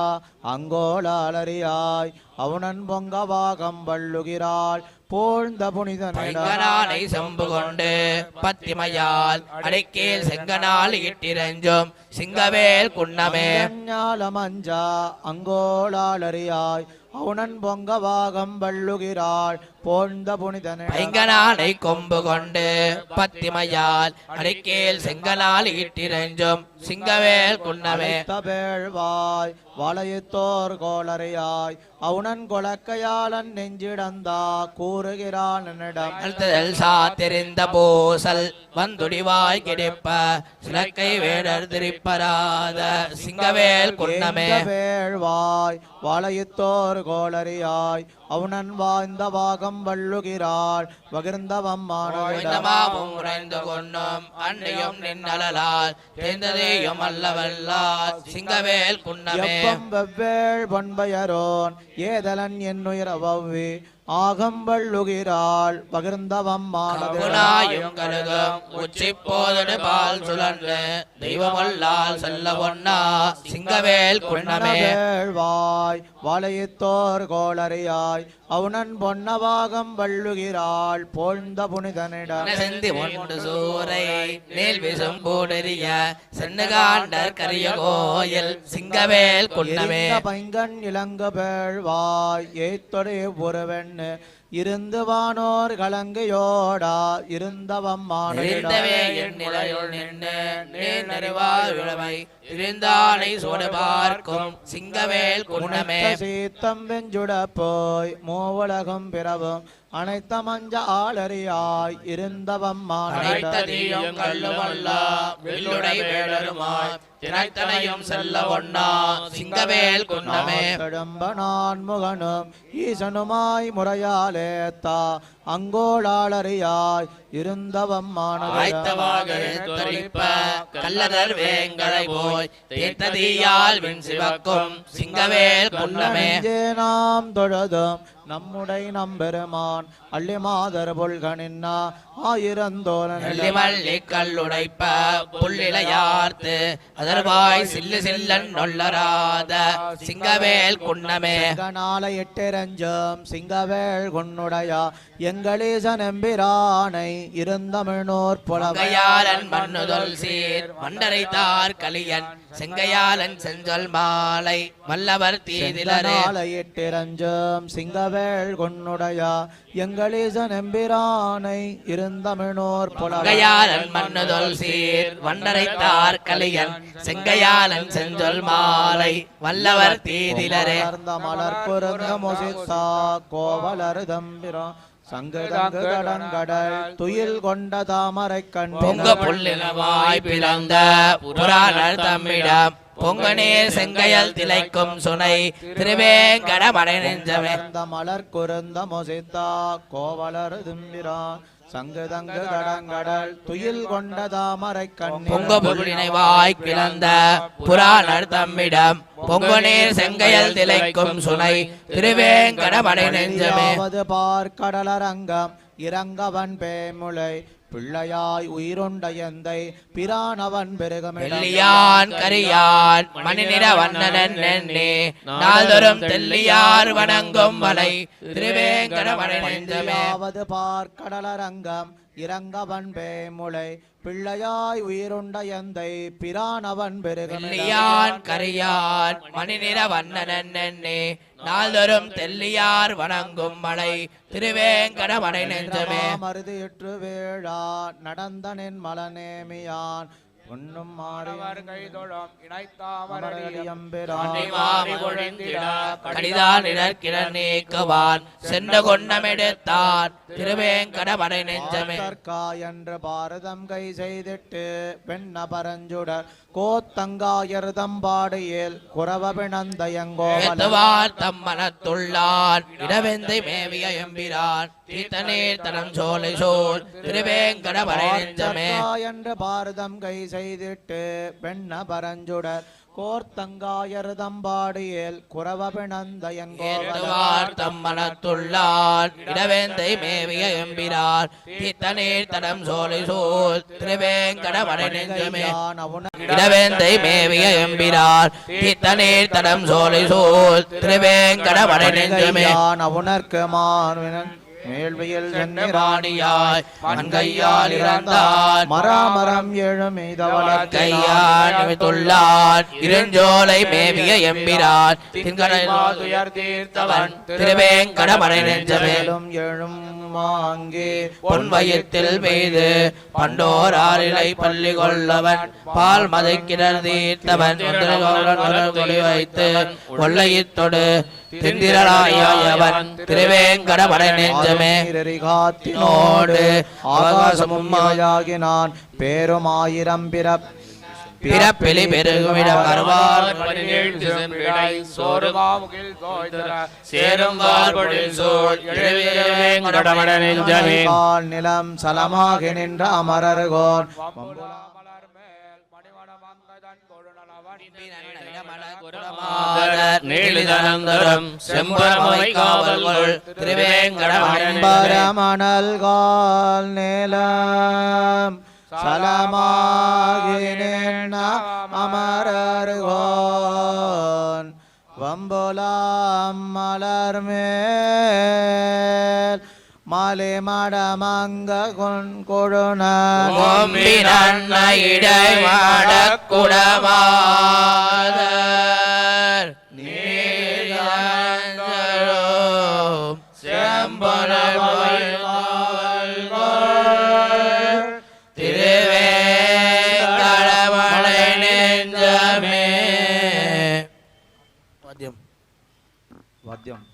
அங்கோளாளரியாய் அவுணன் பொங்கவாகம் வள்ளுகிறாள் போழ்ந்த புனிதனை செம்பு கொண்டு பத்திமையால் அடைக்கேல் செங்கனால் இட்டிரஞ்சும் சிங்கவேல் குன்னமே ஞாலமஞ்சா அங்கோளாளரியாய் அவுணன் பொங்கவாகம் வள்ளுகிறாள் போழ்ந்த புனிதனை பைங்கனானை கொம்பு கொண்டு பத்திமையால் அடைக்கேல் செங்கனால் ஈட்டிரஞ்சும் சிங்கவேல் குன்னமே தபேழ்வாய் வளையத்தோர் கோளரையாய் அவுணன் கொலக்கையாளன் நெஞ்சிடந்தா கூறுகிறான் என்னிடம் சாத்திருந்த பூசல் வந்துடிவாய் கிடைப்ப சிலக்கை வேடர் திரிப்பராத சிங்கவேல் குன்னமே வேழ்வாய் வளையத்தோர் கோளரியாய் அவுணன் வாய்ந்த வாகம் வள்ளுகிறாள் பகிர்ந்தவம் மானமாவும் உறைந்து கொண்டும் அன்னையும் நின்னலால் தேர்ந்ததையும் அல்லவல்லார் சிங்கவேல் குன்னமே வெவ்வேள் பண்பயரோன் ஏதலன் என்னுயிரவவ்வி ஆகம்பள்ளுகிறாள் பகிர்ந்தவம் மானதும் கருதும் உச்சி போதடு பால் சுழன்று தெய்வமல்லால் செல்ல ஒன்னா சிங்கவேல் குன்னமே வாய் வளையத்தோர் கோளரியாய் அவுணன் பொன்னவாகம் வள்ளுகிறாள் போழ்ந்த புனிதனிடம் செந்தி ஒன்று சூரை மேல் விசும் கூடறிய சென்னுகாண்டர் கரிய கோயில் சிங்கவேல் குன்னமே பைங்கண் இளங்க பேழ்வாய் ஏத்தொடே ஒருவெண் இருந்து வானோர் கலங்கையோடா இருந்தவம் இருந்தானை சோடு பார்க்கும் சிங்கவேல் குன்னமே சீத்தம் வெஞ்சுட போய் மூவுலகம் பிறவும் அனைத்த மஞ்ச ஆளறியாய் இருந்தவம் அனைத்ததையும் கல்லுமல்லா வெள்ளுடை வேடருமாய் தினைத்தனையும் செல்ல ஒன்னா சிங்கவேல் குன்னமே கடம்ப நான் முகனும் ஈசனுமாய் முறையாலேத்தா அங்கோளாளறியாய் இருந்தவம் கல்லதர் வேங்கரை போய் தீர்த்ததியால் விண் சிவக்கும் சிங்கவேல் குன்னமே நாம் தொழுதும் நம்முடை நம்பெருமான் அள்ளி மாதர் பொல்கனின்னா ஆயிரந்தோலி கல்லுடைப்ப புள்ளிலையார்த்து அதர்வாய் சில்லு சில்லன் நொல்லராத சிங்கவேல் குன்னமே நாளை எட்டெரஞ்சம் சிங்கவேல் குன்னுடையா எங்களீசன் எம்பிரானை இருந்தமிழ்நோர் புலகையாளன் மண்ணுதல் சீர் மண்டரைத்தார் கலியன் செங்கையாளன் செஞ்சொல் மாலை வல்லவர் தீதிலரே நாளை எட்டெரஞ்சம் சிங்கவேல் குன்னுடையா எங்களீசன் எம்பிரானை இருந்தமிழ்நோர் புலகையாளன் மண்ணுதல் சீர் மண்டரைத்தார் கலியன் செங்கையாளன் செஞ்சொல் மாலை வல்லவர் தீதிலரே மலர் பொருந்த மொசித்தா கோவலர் தம்பிரான் சங்கடங்கடல் துயில் கொண்ட தாமரை கண் பொங்க புள்ளிலவாய் பிளந்த புராணர் தம்மிடம் பொங்கனேர் செங்கையல் திளைக்கும் சுனை திருவேங்கடமடை நெஞ்சமே மலர் குருந்த மொசித்தா கோவலர் தும்பிரான் சங்கதங்கு கடங்கடல் துயில் கொண்ட தாமரை கண் பொங்க புள்ளினை வாய் கிளந்த புராணர் தம்மிடம் பொங்கனேர் செங்கையல் திளைக்கும் சுனை திருவேங்கடமடை நெஞ்சமே பார்க்கடலரங்கம் இறங்கவன் பேமுளை பிள்ளையாய் உயிருண்ட எந்தை பிரானவன் பெருகமெல்லியான் கரியான் மணிநிற வண்ணனன் நெண்ணே நாள்தோறும் தெல்லியார் வணங்கும் மலை திருவேங்கடமடை நெஞ்சமே பார்க்கடலரங்கம் இறங்கவன் பேமுளை பிள்ளையாய் உயிருண்ட எந்தை பிரானவன் பெருகமெல்லியான் கரியான் மணிநிற வண்ணனன் நெண்ணே நாள்தோறும் தெல்லியார் வணங்கும் மலை திருவேங்கடமடை நெஞ்சமே மருதிற்று வேளா நடந்தனின் மலநேமியான் உண்ணும் மாறிவர் கைதொழும் கடிதான் நீக்குவான் சென்று கொண்டமெடுத்தான் திருவேங்கடமடை நெஞ்சமே என்று பாரதம் கை செய்திட்டு பெண்ண பரஞ்சுடர் கோத்தங்காயர் தம்பாடியில் குறவ பிணந்தயங்கோவார் தம் மனத்துள்ளான் இடவெந்தை மேவிய எம்பிரான் தீர்த்தநீர் தடம் சோலை சோல் திருவேங்கடமடை நெஞ்சமே என்று பாரதம் கை செய்திட்டு பெண்ண பரஞ்சுடர் கோர்த்தங்காயர் தம்பாடியில் குறவ பிணந்தயங்கோவார் தம் மனத்துள்ளான் இடவெந்தை மேவிய எம்பிரான் தீர்த்தநீர் தடம் சோலை சோல் திருவேங்கடமடை நெஞ்சமே இடவேந்தை மேவிய எம்பிரான் தீர்த்தநீர் தடம் சோலை சோல் திருவேங்கடமடை நெஞ்சமே உனக்கு மார்வினன் மேல்வியல் சென்னிராணியாய் மண்கையால் இறந்தான் மராமரம் எழுமைதவளக்கையான் இருஞ்சோலை மேவிய எம்பிரான் தின்கடல் தீர்த்தவன் திருவேங்கடமடை நெஞ்சமேலும் எழும் மாங்கே பொன்வயத்தில் பெய்து பண்டோராரிலை பள்ளி கொள்ளவன் பால் மதைக்கிடர் தீர்த்தவன் கொடி வைத்து கொள்ளையித்தொடு திந்திரனாயவன் திருவேங்கடமடை நெஞ்சமே காத்தினோடு ஆகாசமும் மாயாகினான் பேரும் ஆயிரம் பிறப் பிறப்பிலி பெருகுமிடம் வருவார் நிலம் சலமாகி நின்ற அமரர்கோன் நீலிதனந்தரம் செம்பரமை காவல்கள் திருவேங்கடமணல்கால் நிலம் சலமாகி நின்ற அமரர்கோன் வம்புலாம் மலர்மேல் மாலை மடமங்க கொழுன இடை மாடக்குடமாதர் நீரும் செம்பரமை திருவேங்கடமலை நெஞ்சமே. வாத்தியம்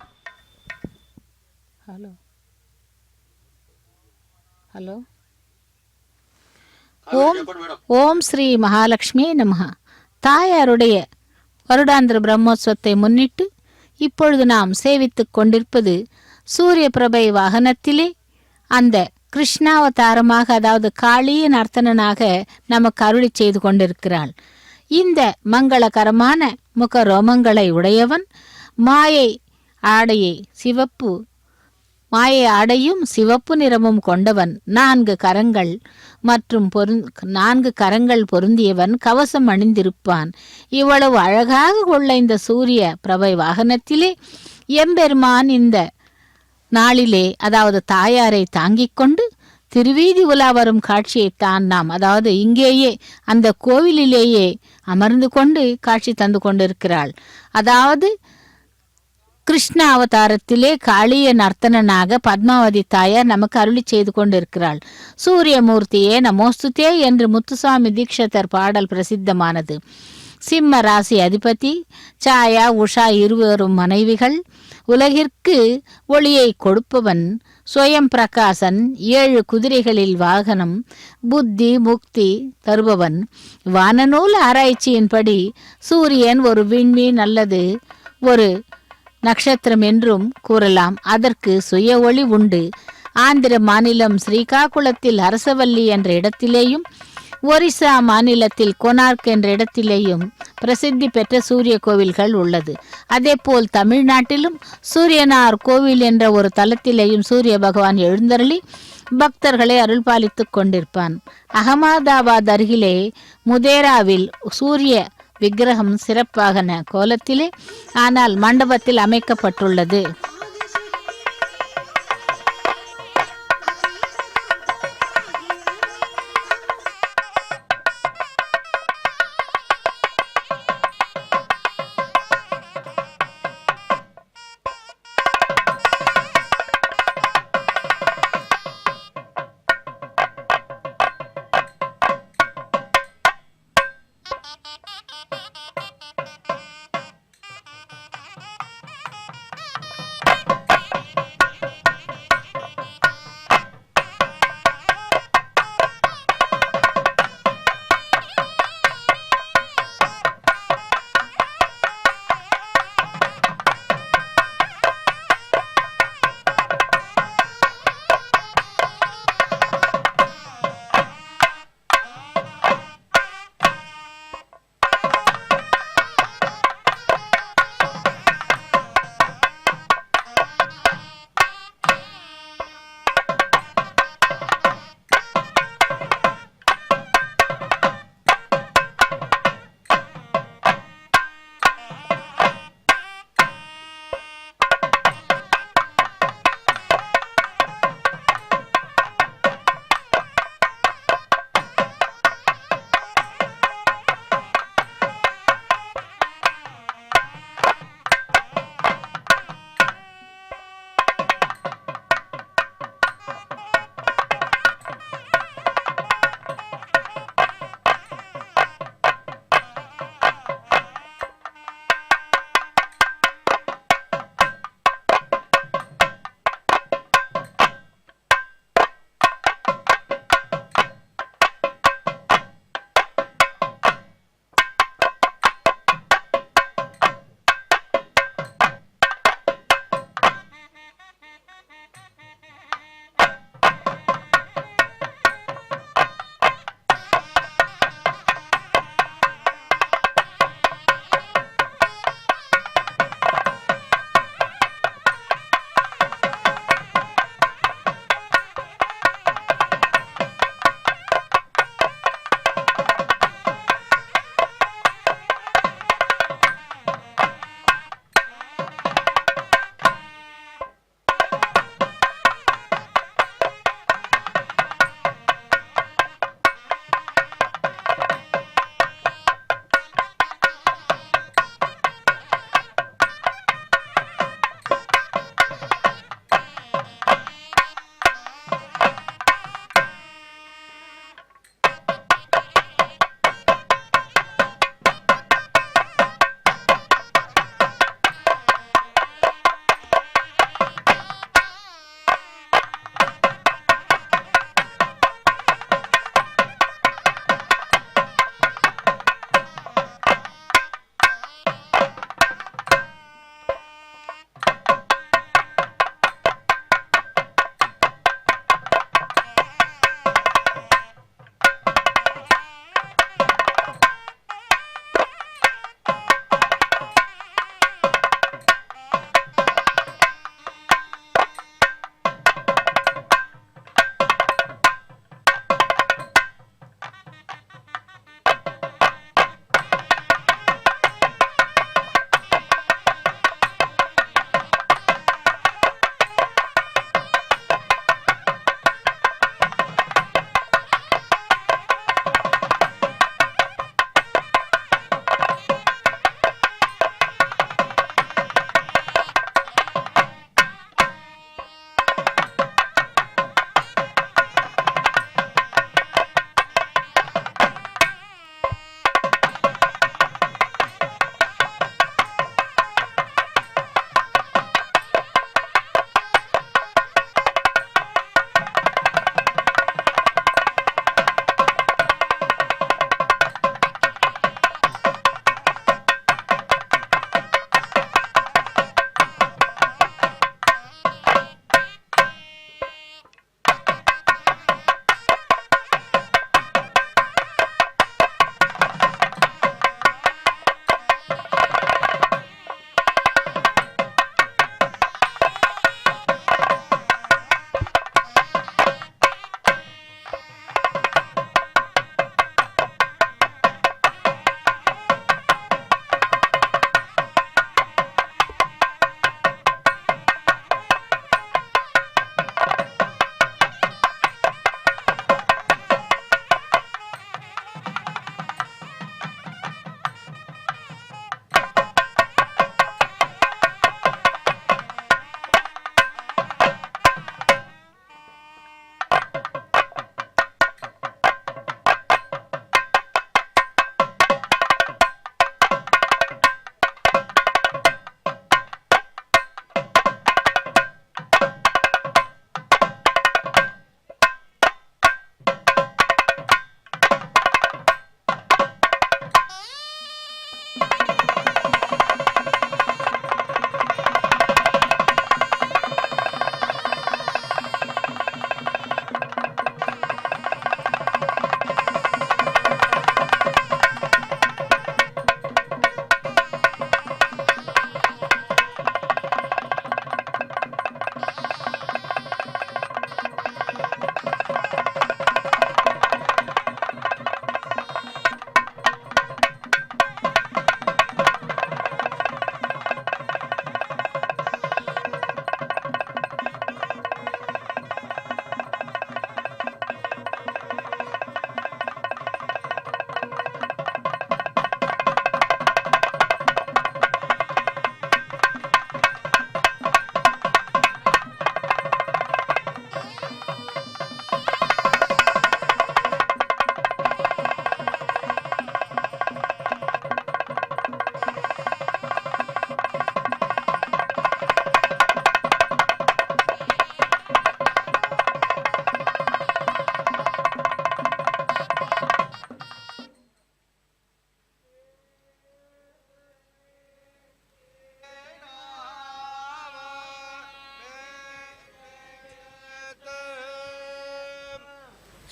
ஹலோ ஹலோ ஓம் ஸ்ரீ மகாலட்சுமி நமஹ. தாயாருடைய வருடாந்திர பிரம்மோற்சவத்தை முன்னிட்டு இப்பொழுது நாம் சேவித்துக் கொண்டிருப்பது சூரிய பிரபை வாகனத்திலே அந்த கிருஷ்ணாவதாரமாக, அதாவது காளியின் அர்த்தனாக நமக்கு அருளி செய்து கொண்டிருக்கிறாள். இந்த மங்களகரமான முக ரோமங்களை உடையவன் மாயை ஆடையை சிவப்பு மாயை ஆடையும் சிவப்பு நிறமும் கொண்டவன், 4 கரங்கள் மற்றும் 4 கரங்கள் பொருந்தியவன், கவசம் அணிந்திருப்பான். இவ்வளவு அழகாக உள்ள இந்த சூரிய பிரபை வாகனத்திலே எம்பெருமான் இந்த நாளிலே, அதாவது தாயாரை தாங்கிக் கொண்டு திருவீதி உலா வரும் காட்சியைத்தான் நாம், அதாவது இங்கேயே அந்த கோவிலிலேயே அமர்ந்து கொண்டு காட்சி தந்து கொண்டிருக்கிறாள். அதாவது கிருஷ்ண அவதாரத்திலே காளிய நர்த்தனனாக பத்மாவதி தாயார் நமக்கு அருளி செய்து கொண்டிருக்கிறாள். சூரியமூர்த்தியே நமோஸ்துதே என்று முத்துசுவாமி தீட்சிதர் பாடல் பிரசித்தமானது. சிம்ம ராசி அதிபதி சாயா உஷா இருவரும் மனைவிகள், உலகிற்கு ஒளியை கொடுப்பவன், ஸ்வயம் பிரகாசன், 7 குதிரைகளில் வாகனம், புத்தி முக்தி தருபவன். வானநூல் ஆராய்ச்சியின்படி சூரியன் ஒரு விண்மீன் அல்லது ஒரு நட்சத்திரம் என்றும் கூறலாம். அதற்கு சுய ஒளி உண்டு. ஆந்திர மாநிலம் ஸ்ரீகாகுளத்தில் அரசவல்லி என்ற இடத்திலேயும், ஒரிசா மாநிலத்தில் கொனார்க் என்ற இடத்திலேயும் பிரசித்தி பெற்ற சூரிய கோவில்கள் உள்ளது. அதேபோல் தமிழ்நாட்டிலும் சூரியனார் கோவில் என்ற ஒரு தலத்திலேயும் சூரிய பகவான் எழுந்தருளி பக்தர்களை அருள்பாலித்துக் கொண்டிருப்பான். அகமதாபாத் அருகிலே முதேராவில் சூரிய விக்கிரகம் சிறப்பாக கோலத்திலே ஆனால் மண்டபத்தில் அமைக்கப்பட்டுள்ளது.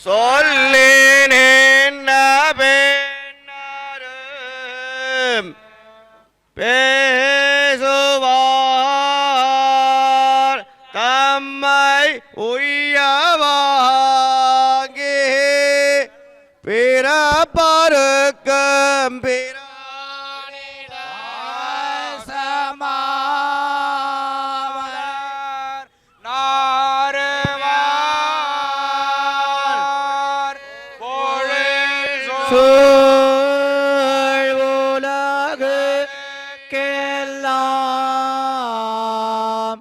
சொல்லினேன் பெண்ணாரும் பேசுவார் தம்மை உய்யவாகி பிறப்பருக்கும் சமாவர் நாறுவார் பொழில் உலகுக்கெல்லாம்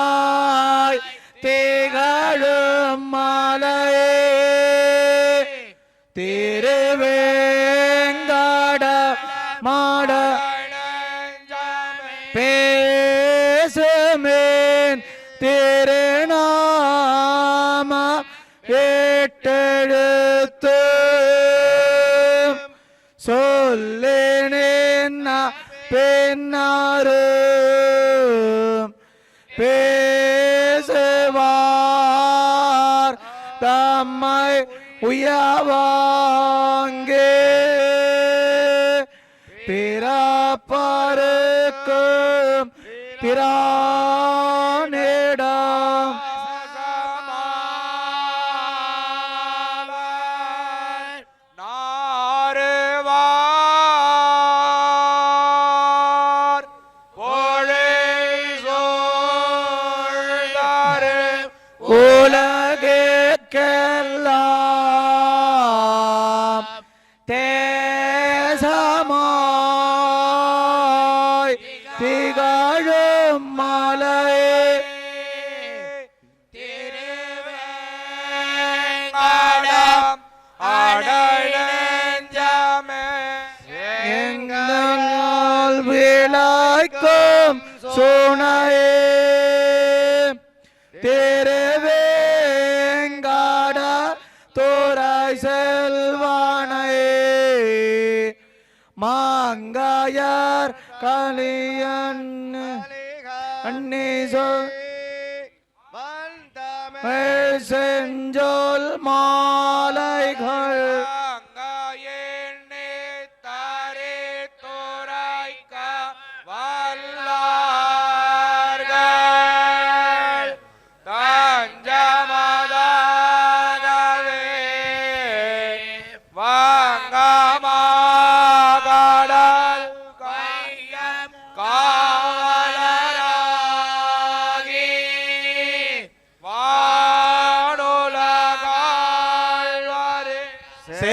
தேசமாய் திகழும் மலையே திருவேங்கட மாட பேசுமேன் திருநாம எட்டெழுத்து சொல்லினேன் பெண்ணாரும் பேசுவார் தம்மை உயவாங்கே பிறப்பருக்கும் பிரானிடம் நாறுவார் பொழில் சூழ்ந்தாரு உலகிற்கெல்லாம் தேசமாய் திகழும் மலையே திருவேங்கடம் அடைநெஞ்சமே எங்கள் விளைக்கும் சுனையே திருவேங்கட துறை செல்வனையே மாங்காயர் கலியன் அன்னி செஞ்சொல் மாலைகள்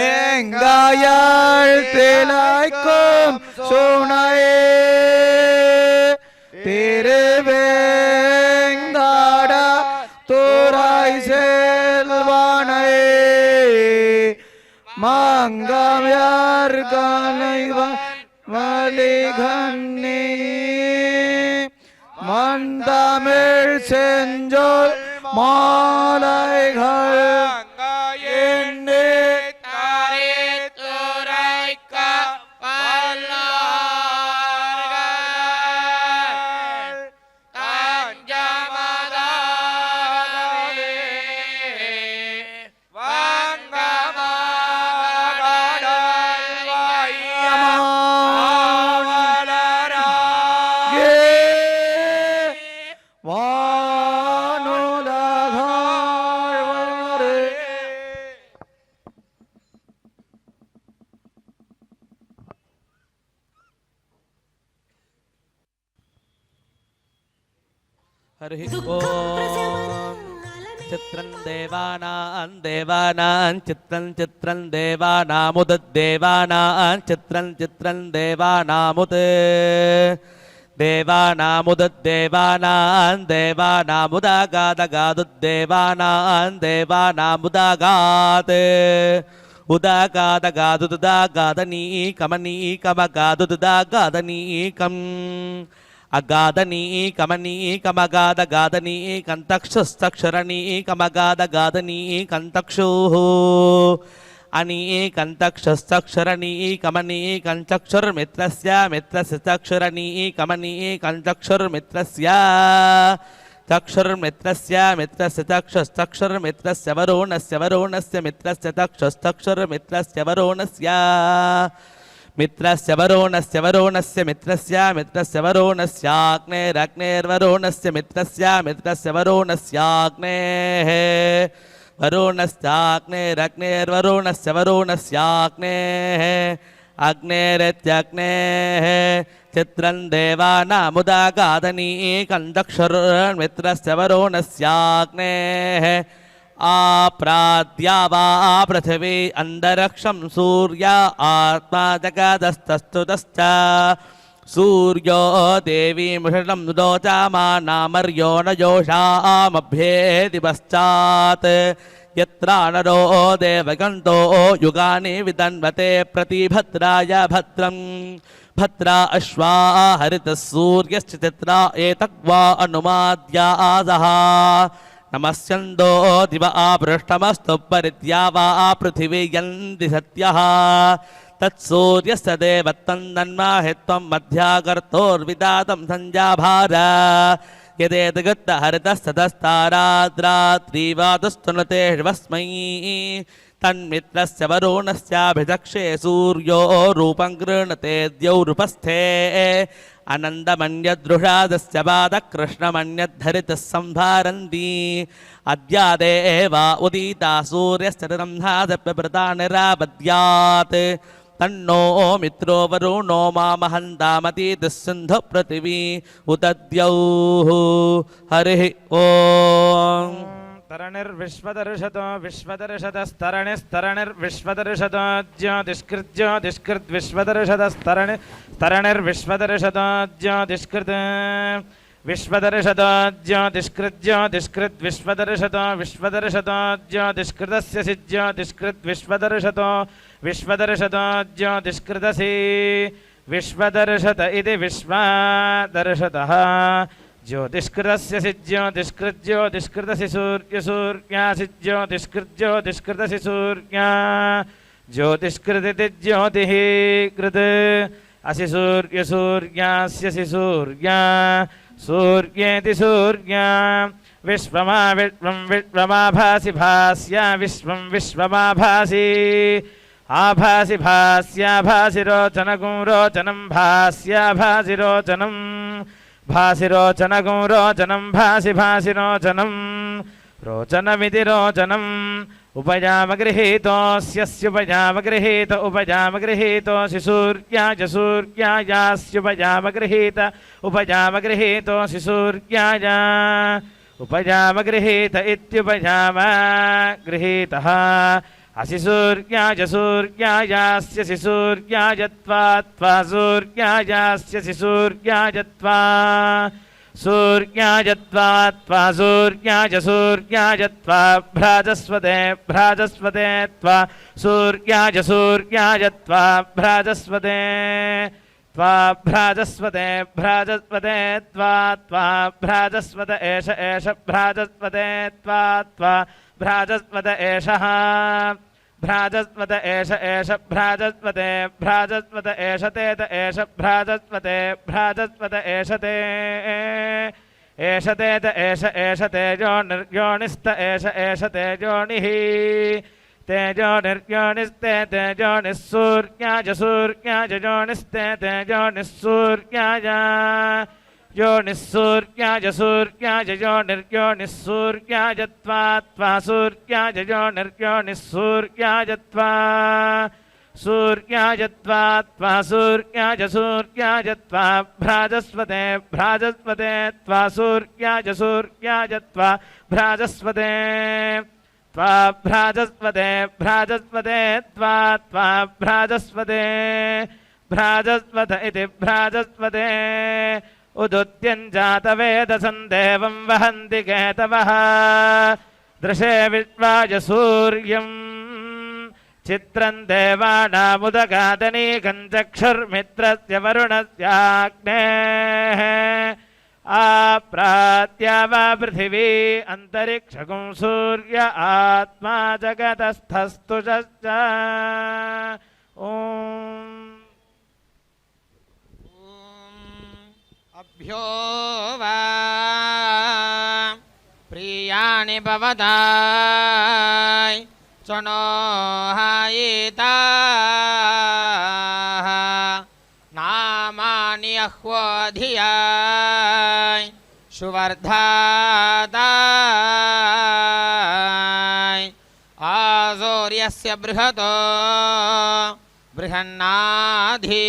செங்காயல் திளைக்கும் சுனையே திருவேங்கட துறை செல்வனையே மங்கம்யார் கலைவன் வலிகண்ணே மந்தமிழ் செஞ்சொல் மாலைகள் எண்ணே हरि ओम चित्रं देवानां देवानां चित्रं चित्रं देवानामुद देवानां चित्रं चित्रं देवानामुद देवानामुद देवानां देवानामुदागादगादुद देवानां देवानामुदागाद उदागादगादुदागादनीकमनीकमगादुदागादनीकम् अगादनीकमनीकमगादगादनीकन्तक्षस्तक्षरणीकमगादगादनीकन्तक्षुः अनीकन्तक्षस्तक्षरणीकमनीकञ्चक्षुर्मित्रस्य मित्रस्य चक्षुरणीकमनीकञ्चक्षुर्मित्रस्य चक्षुर्मित्रस्य मित्रस्य चक्षुस्तक्षुर्मित्रस्य वरुणस्य वरुणस्य मित्रस्य चक्षुस्तक्षुर्मित्रस्य वरुणस्य मित्रस्य वरुणस्य वरुणस्य मित्रस्य मित्रस्य वरुणस्याग्नेरग्नेर्वरुणस्य मित्रस्य मित्रस्य वरुणस्याग्नेः वरुणस्याग्नेरग्नेर्वरुणस्य वरुणस्याग्नेः अग्नेरित्यग्नेः चित्रं देवानामुदागादनीकं चक्षुर्मित्रस्य वरुणस्याग्नेः आप्राद्या वा पृथिवी अन्तरिक्षं सूर्य आत्मा जगदस्तस्तुतश्च सूर्यो देवीमुषणं रोचमानामर्यो न योषामभ्येति पश्चात् यत्र नरो देवगन्तो युगानि विदन्वते प्रतिभद्राय भद्रं भद्रा अश्वा हरितः सूर्यश्च चित्रा एतग्वा अनुमाद्यासः नमस्यन्दो दिव आपृष्टमस्तु परिद्या वा पृथिवी यन्ति सत्यः तत्सूर्यस्य देवत्तन्नन्माहि त्वं मध्याकर्तोर्विदातं संजाभार यदेतगत्तहरितस्ततस्ताराद्रात्रीवादस्तुनते शिवस्मै तन्मित्रस्य वरुणस्याभिचक्षे सूर्यो रूपं गृह्णते द्यौरुपस्थे अनन्दमन्यदृषादस्य पादकृष्णमन्यद्धरितः संभारन्ति अद्यादेव उदिता सूर्यस्य रन्ध्रादप्यप्रता निरापद्यात् तन्नो मित्रो वरुणो मामहन्तामतीतः सिन्धु पृथिवी उत द्यौः हरिः ॐ तरणिर्विश्वदर्शतो विश्वदर्शतस्तरणिस्तरणिर्विश्वदर्शतो ज्योतिष्कृज्योतिष्कृद्विश्वदर्शतस्तरणि स्तरणिर्विश्वदर्शतो ज्योतिष्कृत् विश्वदर्शतो ज्योतिष्कृज्योतिष्कृद्विश्वदर्शतो विश्वदर्शतो ज्योतिष्कृतस्य सि ज्योतिष्कृद्विश्वदर्शतो विश्वदर्शतो ज्योतिष्कृतसि विश्वदर्शत इति विश्वदर्शतः ज्योतिष्कृतस्य सि ज्योतिष्कृज्योतिष्कृतसि सूर्यसूर्यासि ज्योतिष्कृज्योतिष्कृतसि सूर्या ज्योतिष्कृतिति ज्योतिः कृत् असि सूर्यसूर्यास्यसि सूर्या सूर्येति सूर्या विश्वमा विश्वं विश्वमाभासि भास्या विश्वं विश्वमाभासि आभासि भास्याभासि रोचनगुं रोचनं भास्याभासि रोचनं भासि रोचनगुं रोचनं भासि भासि रोचनं रोचनमिति रोचनम् उपजामगृहीतोऽस्यस्युपजामगृहीत उपजामगृहीतोऽसि सूर्याय सूर्यायास्युपजामगृहीत उपजामगृहीतोऽसि सूर्याय उपजामगृहीत इत्युपजामगृहीतः असि सूर्याय सूर्यायास्यसि सूर्याय त्वा त्वा सूर्यायास्यसि सूर्याय त्वा सूर्याय त्वा त्वा सूर्याय सूर्याय त्वा भ्राजस्वते भ्राजस्वते त्वा सूर्याय सूर्याय त्वा भ्राजस्वते त्वा भ्राजस्वते भ्राजस्वते त्वा त्वा भ्राजस्वत एष एष भ्राजस्वते त्वा त्वा भ्राजस्वत एषः भ्राजस्वत एष एष भ्राजस्वते भ्राजस्वत एषते त एष भ्राजस्वते भ्राजस्वत एषते एषते त एष एष तेजोनिर्योनिस्त एष एष तेजोनिः तेजोनिर्योनिस्ते तेजोनिः सूर्याय सूर्याय जोनिस्ते तेजोनिः सूर्याय योनिः सूर्याय सूर्याय योनिर्योनिः सूर्याय त्वा त्वा सूर्याय योनिर्योनिः सूर्याय त्वा सूर्याय त्वा त्वा सूर्याय सूर्याय त्वा भ्राजस्वते भ्राजस्वते त्वा सूर्याय सूर्याय त्वा भ्राजस्वते त्वा भ्राजस्वते भ्राजस्वते त्वा त्वा भ्राजस्वते भ्राजस्वत इति भ्राजस्वते उदुत्यञ्जातवेदसं देवं वहन्ति केतवः दृशे विश्वाय सूर्यं चित्रं देवानामुदगादनीकं चक्षुर्मित्रस्य वरुणस्याग्नेः आप्रात्या वा पृथिवी अन्तरिक्षगुं सूर्य आत्मा जगतस्थस्तुषश्च ॐ अभ्यो वा कार्याणि भवताय चनो हायिताः नामानि अह्वधियाय सुवर्धाताय आसूर्यस्य बृहतो बृहन्नाधी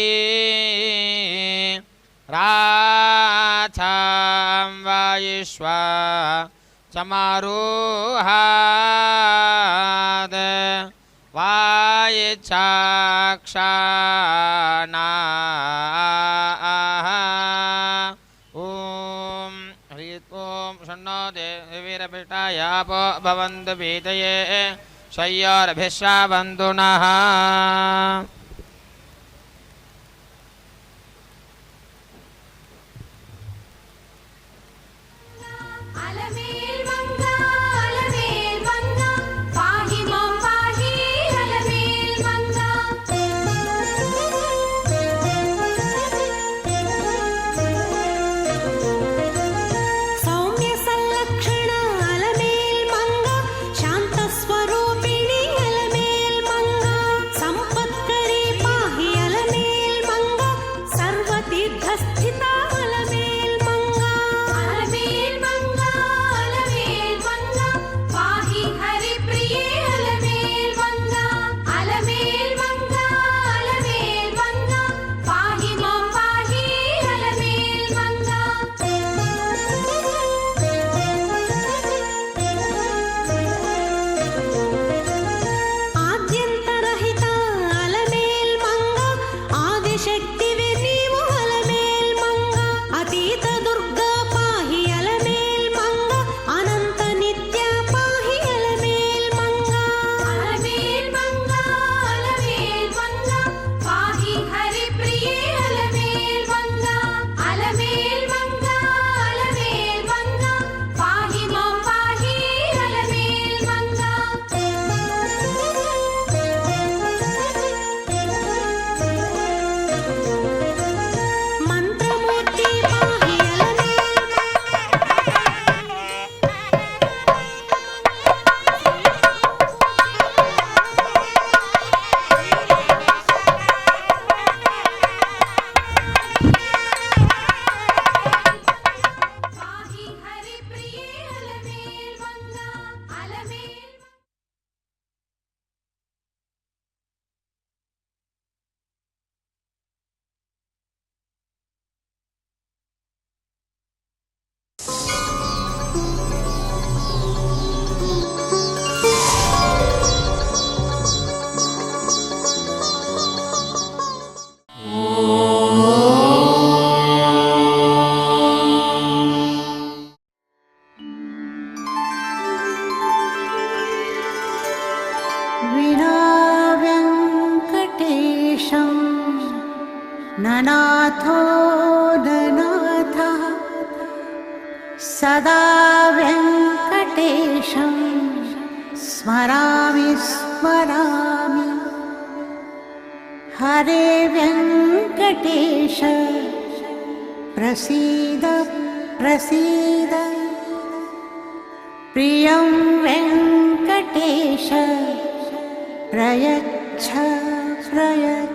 राचां वायुष्वा चमारुहाद वायिचाक्षाना ॐ ह्रीं ॐ शन्नो देवीरपिष्टायापो भवन्तु पीतये शय्योरभिश्रावन्तु नः ननाथो ननाथः सदा वेङ्कटेशं स्मरामि स्मरामि। हरे वेङ्कटेश प्रसीद प्रसीद। प्रियं वेङ्कटेश प्रयच्छ प्रयच्छ।